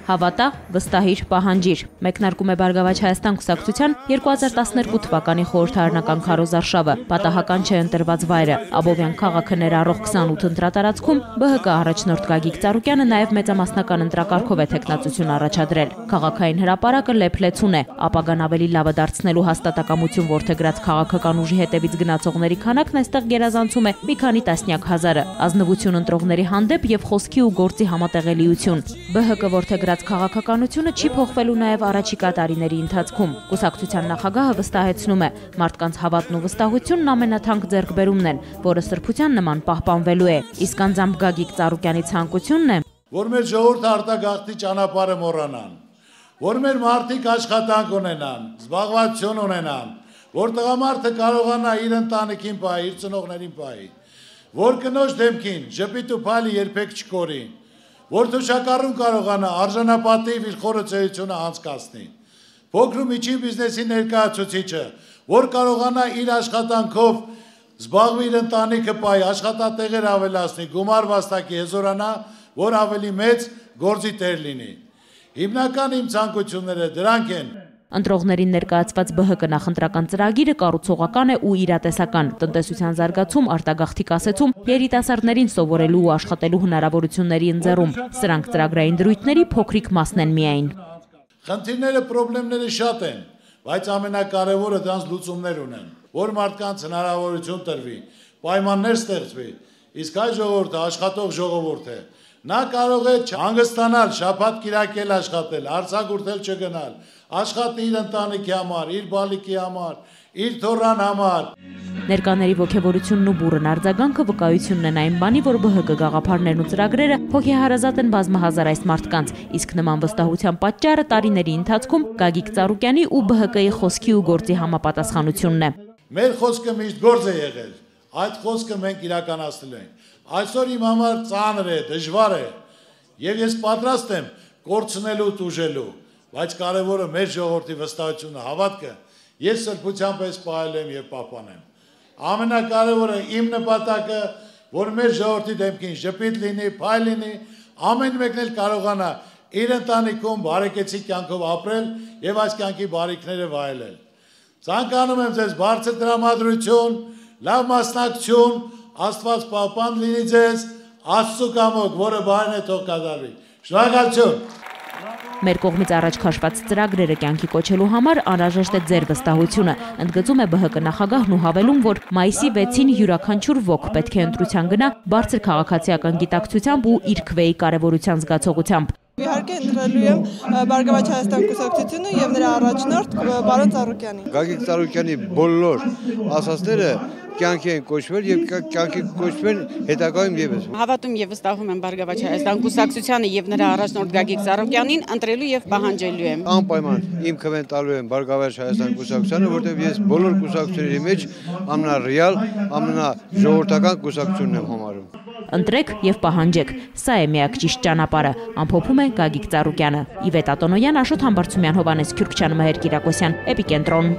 Հավատա, վստահիր, պահանջիր։ Մեկնարկում է Բարգավաճ Հայաստան կուսակցության 2012 թվականի խորհրդարանական քարոզարշավը, պատահական չէ ընտրված վայրը։ Աբովյան քաղաքը ներառող 28 ընտրատարածքում ԲՀԿ առաջնորդ Գագիկ Ծառուկյանը նաև մեծամասնական ընտրակարգով է թեկնածություն առաջադրել։ Քաղաքային հրապարակը լեփլեցուն է, ապագան ավելի լավը դարձնելու հաստատակամություն որդեգրած քաղաքական ուժի հետևից գնացողների քանակն այստեղ գերազանցում է մի քանի տասնյակ հազարը։ Ազնվություն ընտրողների հանդեպ եւ խոսքի ու գործի համատեղելիություն։ ԲՀԿ որդեգրած քաղաքականությունը չի փոխվելու նաև առաջիկա տարիների ընթացքում։ Կուսակցության նախագահը վստահեցնում է, մարդկանց հավատն ու վստահությունն ամենաթանկ ձեռքբերումն են, որը սրբության նման պահպանվելու է։ Իսկ անձամբ Գագիկ Ծառուկյանի ցանկությունն է, որ մեր ժողովուրդը արտագաղթի ճանապարհը մոռանան, որ մեր մարդիկ աշխատանք ունենան, զբաղվածություն ունենան, որ տղամարդը կարողանա իր ընտանիքին պահի, իր ծնողներին պահի, որ կնոջ դեմքին ժպիտ ու փալի երբեք չկորի, որ թոշակառուն կարողանա արժանապատիվ իր խորը ծերությունը անցկացնի, փոքր ու միջին բիզնեսի ներկայացուցիչը, որ կարողանա իր աշխատանքով զբաղվի իր ընտանիքը պահի, աշխատատեղեր ավելացնի, գումար վաստակի, հզորանա, որ ավելի մեծ գործի տեր լինի։ Հիմնական իմ ցանկությունները դրանք են։ Ընտրողներին ներկայացված ԲՀԿ նախընտրական ծրագիրը կառուցողական է ու իրատեսական, տնտեսության զարգացում, արտագաղթի կասեցում, երիտասարդներին սովորելու ու աշխատելու հնարավորությունների ընձեռում։ Սրանք ծրագրային դրույթների փոքրիկ մասն են միայն։ Խնդիրները, խնդիրները շատ են, բայց ամենակարևորը դրանց լուծումներ ունեն, որ մարդկանց հնարավորություն տրվի, պայմաններ ստեղծվի, իսկ այ ժողովուրդը աշխատող ժողովուրդ է։ Նա կարող է հանգստանալ, շաբաթ կիրակել աշխատել, արձակուրդել չգնալ, աշխատի իր ընտանիքի համար, իր բալիկի համար, իր թոռան համար։ Ներկաների ոգևորությունն ու բուռն արձագանքը վկայությունն են այն բանի, որ ԲՀԿ գաղափարներն ու ծրագրերը հոգեհարազատ են բազմահազար այս մարդկանց, իսկ նման վստահության պատճառը տարիների ընթացքում Գագիկ Ծառուկյանի ու ԲՀԿ-ի խոսքի ու գործի համապատասխանությունն է։ Մեր խոսքը միշտ գործ է եղել, այդ խոսքը մենք իրականացնելու ենք։ Այսօր իմ համար ծանր է, դժվար է, եւ ես պատրաստ եմ կորցնելու, տուժելու, բայց կարևորը մեր ժողովրդի վստահությունը, հավատքը ես սրբության պես պահել եմ եւ պահպանեմ։ Ամենակարևորը իմ նպատակը, որ մեր ժողովրդի դեմքին ժպիտ լինի, փայլ լինի, ամեն մեկն էլ կարողանա իր ընտանիքում բարեկեցիկ կյանքով ապրել եւ այս կյանքի բարիքները վայելել։ Ցանկանում եմ ձեզ բարձր տրամադրություն, լավ մասնակցություն, Աստված պահպան լինի ձեզ, Աստծո կամոք, որը բարին է, թող կատարվի։ Շնորհակալություն։ Մեր կողմից առաջ քաշված ծրագրերը կյանքի կոչելու համար անհրաժեշտ է ձեր վստահությունը, ընդգծում է ԲՀԿ նախագահն ու հավելում, որ մայիսի 6-ին յուրաքանչյուր ոք պետք է ընտրության գնա բարձր քաղաքացիական գիտակցությամբ ու իր քվեի կարևորության զգացողությամբ։ Իհարկե ընտրելու եմ Բարգավաճ Հայաստան կուսակցությունը եւ նրա առաջնորդ պարոն Ծառուկյանին։ Գագիկ Ծառուկյանի բոլոր ասածները կյանքի են կոչվել եւ կյանքի կոչվել հետագայում եւս։ Հավատում եւ վստահում եմ Բարգավաճ Հայաստան կուսակցությանը եւ նրա առաջնորդ Գագիկ Ծառուկյանին ընտրելու եւ պահանջելու եմ։ Անպայման իմ քվեն տալու եմ Բարգավաճ Հայաստան կուսակցությանը, որտեղ ես բոլոր կուսակցությունների մեջ ամենառեալ, ամենաժողովրդական կուսակցությունն եմ համարում։ Ընտրեք եւ պահանջեք։ Սա է միակ ճիշտ ճանապարհը, ամփոփում է Գագիկ Ծառուկյանը։ Իվետ Ատոնոյան, Աշոտ Համբարձումյան, Հովանես Քյուրքչյան, Մհեր Կիրակոսյան, Էպիկենտրոն։